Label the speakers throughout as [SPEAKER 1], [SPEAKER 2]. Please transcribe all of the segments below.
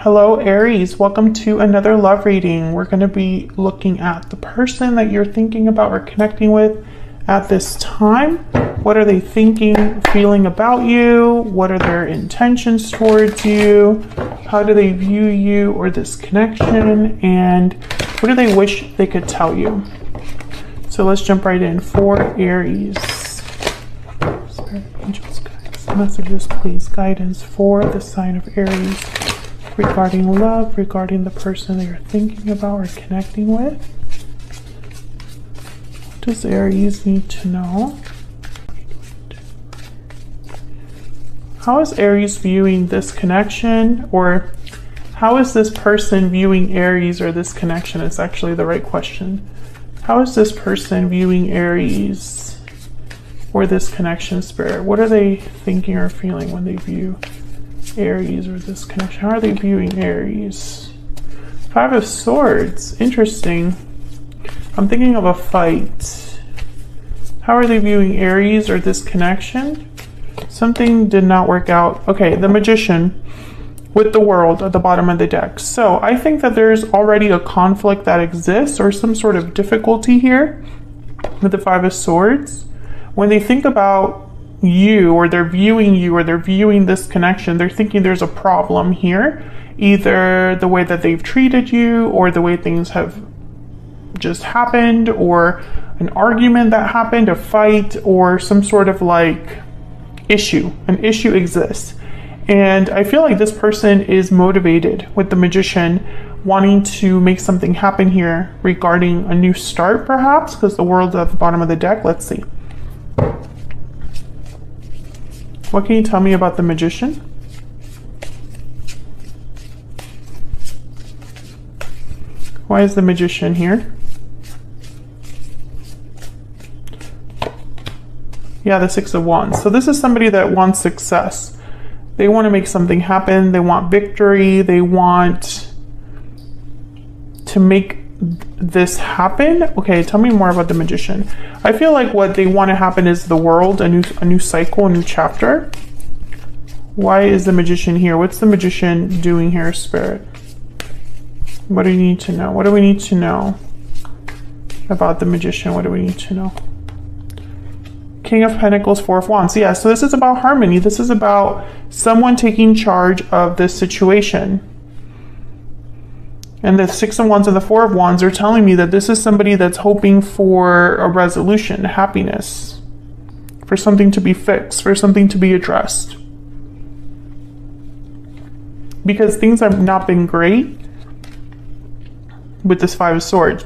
[SPEAKER 1] Hello Aries, welcome to another love reading. We're going to be looking at the person that you're thinking about or connecting with at this time. What are they thinking, feeling about you? What are their intentions towards you? How do they view you or this connection? And what do they wish they could tell you? So let's jump right in. For Aries, Spirit, angels, guides, messages, please, guidance for the sign of Aries regarding love, regarding the person that you're thinking about or connecting with. What does Aries need to know? How is Aries viewing this connection, or how is this person viewing Aries or this connection? Is actually the right question. How is this person viewing Aries or this connection, Spirit? What are they thinking or feeling when they view Aries or this connection? How are they viewing Aries? Five of Swords. Interesting. I'm thinking of a fight. How are they viewing Aries or this connection? Something did not work out. Okay, the Magician with the World at the bottom of the deck. So I think that there's already a conflict that exists or some sort of difficulty here with the Five of Swords. When they think about you, or they're viewing this connection, they're thinking there's a problem here, either the way that they've treated you or the way things have just happened, or an argument that happened, a fight, or some sort of like an issue exists. And I feel like this person is motivated with the Magician, wanting to make something happen here regarding a new start, perhaps, because the World's at the bottom of the deck. Let's see. What can you tell me about the Magician? Why is the Magician here? Yeah, the Six of Wands. So this is somebody that wants success. They want to make something happen. They want victory. They want to make this happen. Okay, tell me more about the Magician. I feel like what they want to happen is the World, a new cycle, a new chapter. Why is the Magician here? What's the Magician doing here, Spirit? What do you need to know? What do we need to know about the Magician? What do we need to know? King of Pentacles, Four of Wands. Yeah, so this is about harmony. This is about someone taking charge of this situation. And the Six of Wands and the Four of Wands are telling me that this is somebody that's hoping for a resolution, happiness, for something to be fixed, for something to be addressed. Because things have not been great with this Five of Swords.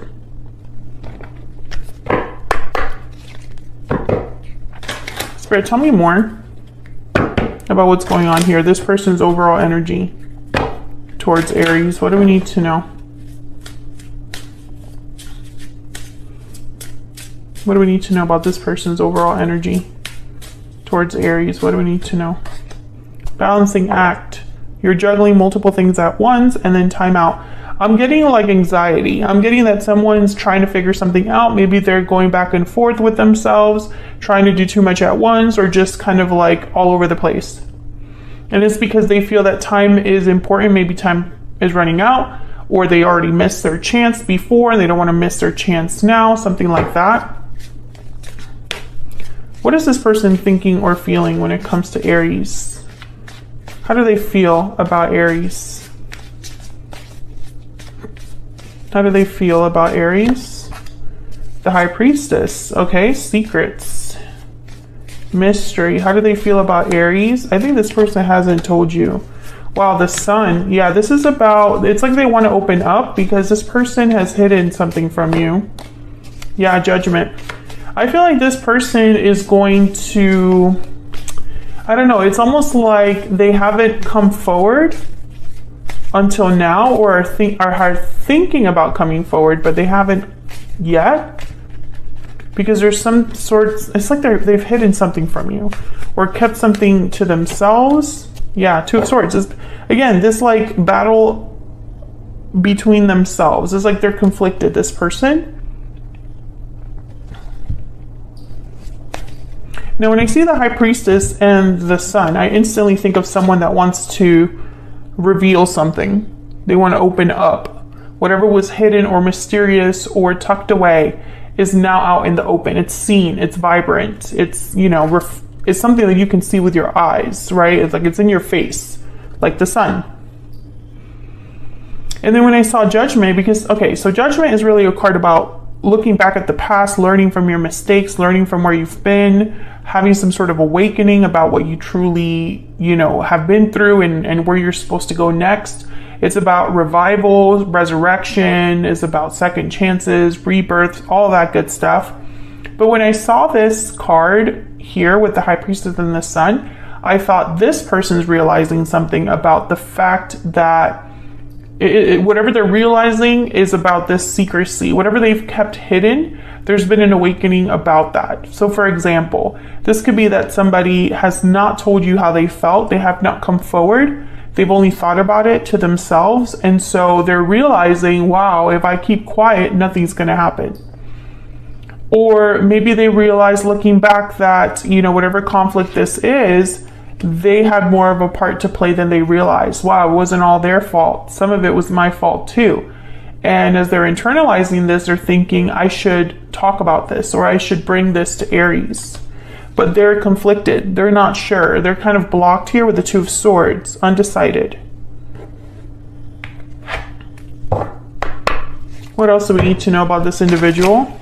[SPEAKER 1] Spirit, tell me more about what's going on here. This person's overall energy towards Aries. What do we need to know? What do we need to know about this person's overall energy towards Aries? What do we need to know? Balancing act. You're juggling multiple things at once, and then time out. I'm getting like anxiety. I'm getting that someone's trying to figure something out. Maybe they're going back and forth with themselves, trying to do too much at once, or just kind of like all over the place. And it's because they feel that time is important. Maybe time is running out, or they already missed their chance before and they don't want to miss their chance now, something like that. What is this person thinking or feeling when it comes to Aries? How do they feel about Aries? How do they feel about Aries? The High Priestess. Okay, secrets. Mystery. How do they feel about Aries? I think this person hasn't told you. Wow, the Sun. Yeah, this is about, it's like they want to open up because this person has hidden something from you. Yeah, Judgment. I feel like this person is going to, I don't know, it's almost like they haven't come forward until now, or are thinking about coming forward, but they haven't yet. Because there's some sorts, it's like they've hidden something from you or kept something to themselves. Yeah, Two of Swords. Again, this like battle between themselves. It's like they're conflicted, this person. Now, when I see the High Priestess and the Sun, I instantly think of someone that wants to reveal something. They want to open up. Whatever was hidden or mysterious or tucked away is now out in the open. It's seen, it's vibrant, it's, you know, it's something that you can see with your eyes, right? It's like it's in your face, like the sun. And then when I saw Judgment, because, okay, so Judgment is really a card about looking back at the past, learning from your mistakes, learning from where you've been, having some sort of awakening about what you truly, you know, have been through and where you're supposed to go next. It's about revival, resurrection, it's about second chances, rebirth, all that good stuff. But when I saw this card here with the High Priestess and the Sun, I thought this person's realizing something about the fact that whatever they're realizing is about this secrecy. Whatever they've kept hidden, there's been an awakening about that. So for example, this could be that somebody has not told you how they felt. They have not come forward. They've only thought about it to themselves. And so they're realizing, wow, if I keep quiet, nothing's going to happen. Or maybe they realize looking back that, you know, whatever conflict this is, they had more of a part to play than they realized. Wow, it wasn't all their fault. Some of it was my fault too. And as they're internalizing this, they're thinking, I should talk about this, or I should bring this to Aries. But they're conflicted. They're not sure. They're kind of blocked here with the Two of Swords, undecided. What else do we need to know about this individual?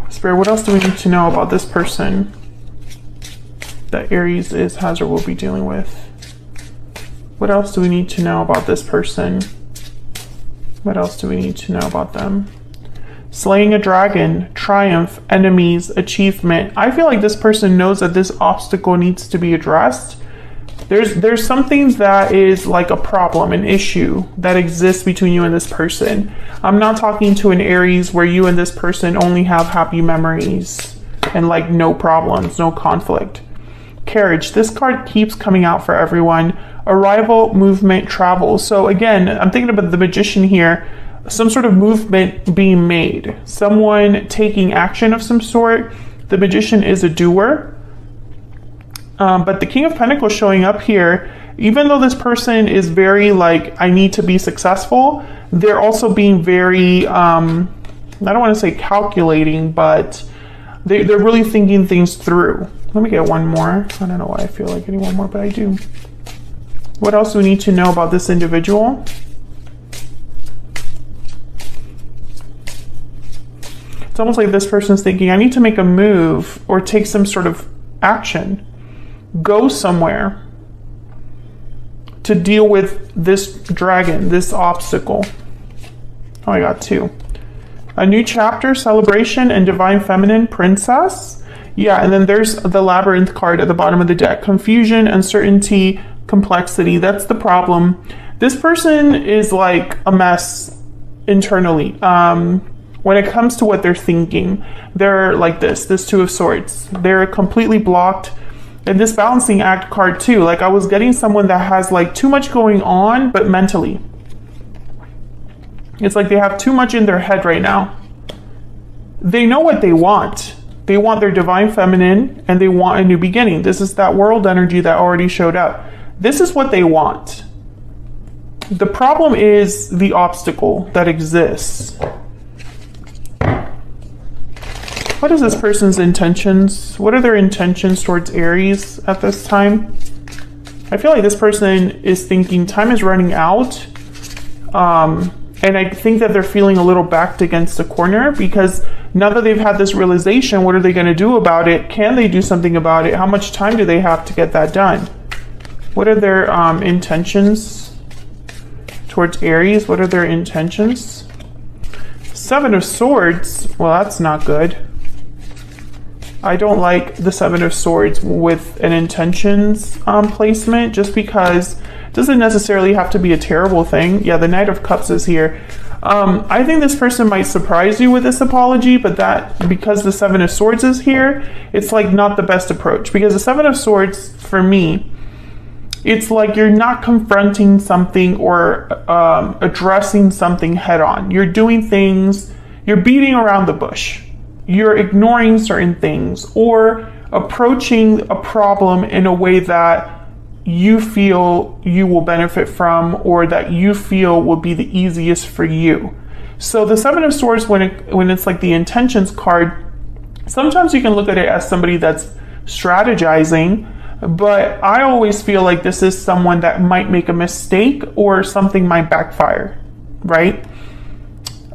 [SPEAKER 1] Spirit, what else do we need to know about this person that Aries has or will be dealing with? What else do we need to know about this person? What else do we need to know about them? Slaying a dragon, triumph, enemies, achievement. I feel like this person knows that this obstacle needs to be addressed. There's something that is like a problem, an issue that exists between you and this person. I'm not talking to an Aries where you and this person only have happy memories and like no problems, no conflict. Carriage, this card keeps coming out for everyone. Arrival, movement, travel. So again, I'm thinking about the Magician here. Some sort of movement being made. Someone taking action of some sort. The Magician is a doer. But the King of Pentacles showing up here, even though this person is very like, I need to be successful, they're also being very, I don't want to say calculating, but they're really thinking things through. Let me get one more. I don't know why I feel like getting one more, but I do. What else do we need to know about this individual? It's almost like this person's thinking, I need to make a move or take some sort of action. Go somewhere to deal with this dragon, this obstacle. Oh, I got two. A new chapter, celebration, and divine feminine, princess. Yeah, and then there's the labyrinth card at the bottom of the deck. Confusion, uncertainty, complexity. That's the problem. This person is like a mess internally. When it comes to what they're thinking, they're like this Two of Swords. They're completely blocked. And this balancing act card too, like I was getting someone that has like too much going on, but mentally. It's like they have too much in their head right now. They know what they want. They want their divine feminine and they want a new beginning. This is that world energy that already showed up. This is what they want. The problem is the obstacle that exists. What is this person's intentions? What are their intentions towards Aries at this time? I feel like this person is thinking time is running out. And I think that they're feeling a little backed against the corner because now that they've had this realization, what are they going to do about it? Can they do something about it? How much time do they have to get that done? What are their intentions towards Aries? What are their intentions? Seven of Swords. Well, that's not good. I don't like the Seven of Swords with an intentions placement just because it doesn't necessarily have to be a terrible thing. Yeah, the Knight of Cups is here. I think this person might surprise you with this apology, but that because the Seven of Swords is here, it's like not the best approach because the Seven of Swords for me, it's like you're not confronting something or addressing something head on. You're doing things, you're beating around the bush. You're ignoring certain things or approaching a problem in a way that you feel you will benefit from, or that you feel will be the easiest for you. So the Seven of Swords, when it's like the intentions card, sometimes you can look at it as somebody that's strategizing, but I always feel like this is someone that might make a mistake or something might backfire, right?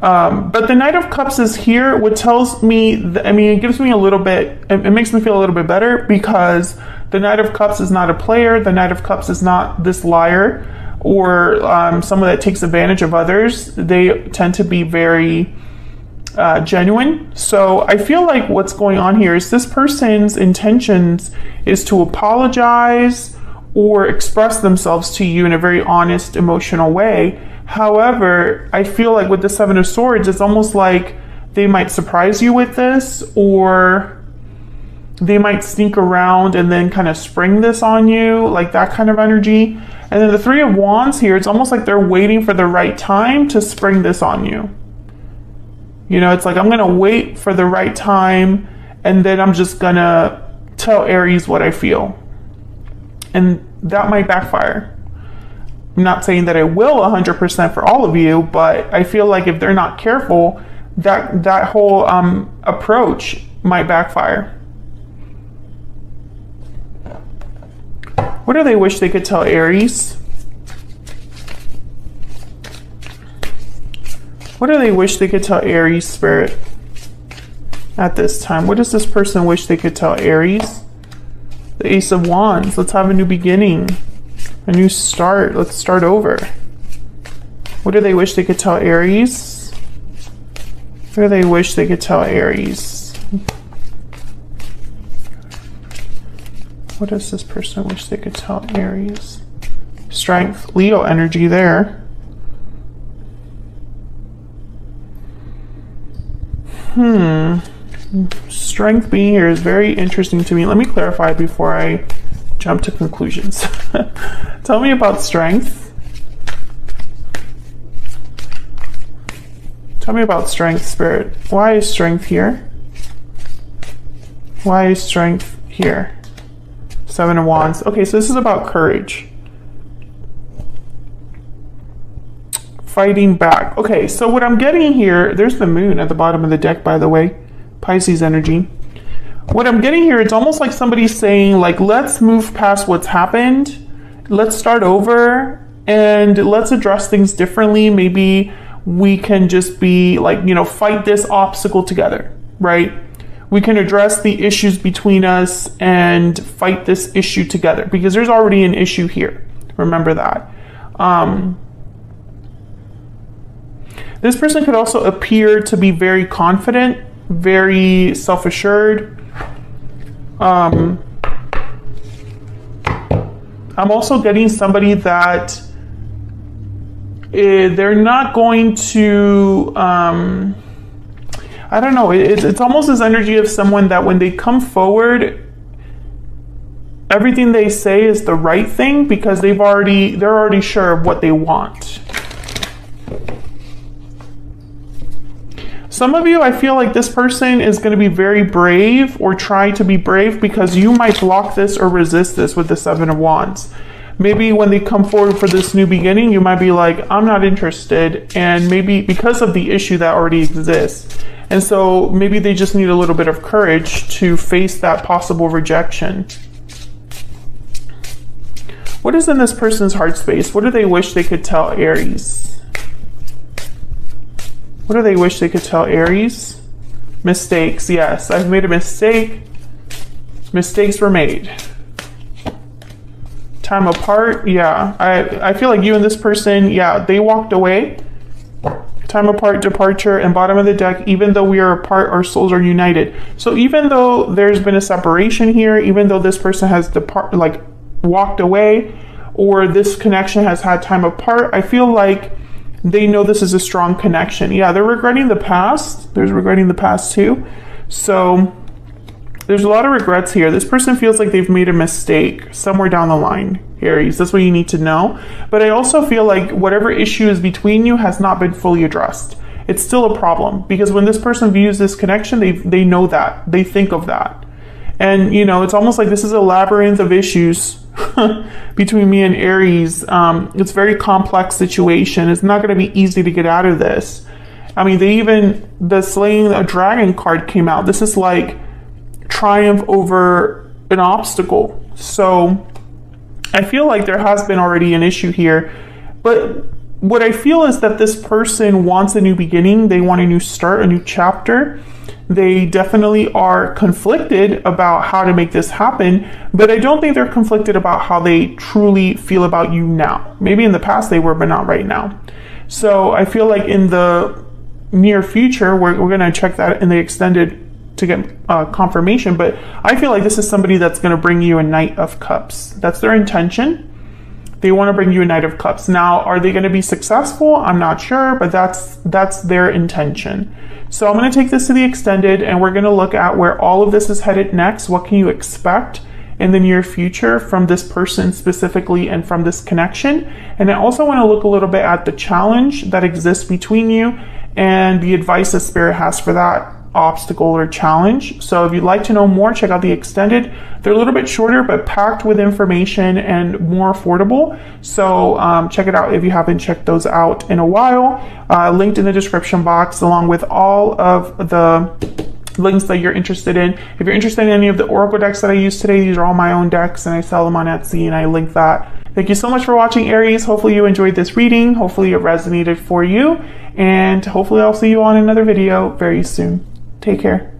[SPEAKER 1] But the Knight of Cups is here, what tells me, it gives me a little bit, it makes me feel a little bit better, because the Knight of Cups is not a player. The Knight of Cups is not this liar or someone that takes advantage of others. They tend to be very genuine. So I feel like what's going on here is this person's intentions is to apologize or express themselves to you in a very honest, emotional way. However, I feel like with the Seven of Swords, it's almost like they might surprise you with this, or they might sneak around and then kind of spring this on you, like that kind of energy. And then the Three of Wands here, it's almost like they're waiting for the right time to spring this on you. You know, it's like, I'm going to wait for the right time, and then I'm just going to tell Aries what I feel. And that might backfire. I'm not saying that it will 100% for all of you, but I feel like if they're not careful, that whole approach might backfire. What do they wish they could tell Aries? What do they wish they could tell Aries, Spirit, at this time? What does this person wish they could tell Aries? The Ace of Wands. Let's have a new beginning, a new start. Let's start over. What do they wish they could tell Aries? What do they wish they could tell Aries? What does this person wish they could tell Aries? Strength, Leo energy there. Strength being here is very interesting to me. Let me clarify before I jump to conclusions. Tell me about strength. Tell me about strength, Spirit. Why is strength here? Why is strength here? Seven of Wands. Okay, so this is about courage. Fighting back. Okay, so what I'm getting here, there's the moon at the bottom of the deck, by the way. Pisces energy. What I'm getting here, it's almost like somebody's saying, like, let's move past what's happened. Let's start over and let's address things differently. Maybe we can just be like, you know, fight this obstacle together, right? We can address the issues between us and fight this issue together, because there's already an issue here. Remember that. This person could also appear to be very confident, very self-assured. I'm also getting somebody that they're not going to, I don't know, it's almost this energy of someone that when they come forward, everything they say is the right thing, because they're already sure of what they want. Some of you, I feel like this person is going to be very brave or try to be brave, because you might block this or resist this with the Seven of Wands. Maybe when they come forward for this new beginning, you might be like, I'm not interested. And maybe because of the issue that already exists. And so maybe they just need a little bit of courage to face that possible rejection. What is in this person's heart space? What do they wish they could tell Aries? What do they wish they could tell Aries? Mistakes. Yes, I've made a mistake. Mistakes were made. Time apart. Yeah, I feel like you and this person, yeah, they walked away. Time apart, departure, and bottom of the deck, even though we are apart, our souls are united. So even though there's been a separation here, even though this person has walked away, or this connection has had time apart, I feel like they know this is a strong connection. Yeah, they're regretting the past. There's regretting the past too. So there's a lot of regrets here. This person feels like they've made a mistake somewhere down the line, Aries. That's what you need to know. But I also feel like whatever issue is between you has not been fully addressed. It's still a problem, because when this person views this connection, they know that. They think of that. And, you know, it's almost like this is a labyrinth of issues between me and Aries. It's a very complex situation. It's not going to be easy to get out of this. I mean, the slaying a dragon card came out. This is like triumph over an obstacle. So I feel like there has been already an issue here. But what I feel is that this person wants a new beginning. They want a new start, a new chapter. They definitely are conflicted about how to make this happen, but I don't think they're conflicted about how they truly feel about you now. Maybe in the past they were, but not right now. So I feel like in the near future, we're going to check that in the extended to get confirmation, but I feel like this is somebody that's going to bring you a Knight of Cups. That's their intention. They want to bring you a Knight of Cups. Now, are they going to be successful? I'm not sure, but that's their intention. So I'm going to take this to the extended, and we're going to look at where all of this is headed next. What can you expect in the near future from this person specifically and from this connection? And I also want to look a little bit at the challenge that exists between you and the advice that Spirit has for that obstacle or challenge. So if you'd like to know more, check out the extended. They're a little bit shorter, but packed with information and more affordable. So check it out if you haven't checked those out in a while. Linked in the description box, along with all of the links that you're interested in. If you're interested in any of the Oracle decks that I use today, these are all my own decks, and I sell them on Etsy, and I link that. Thank you so much for watching, Aries. Hopefully you enjoyed this reading. Hopefully it resonated for you, and hopefully I'll see you on another video very soon. Take care.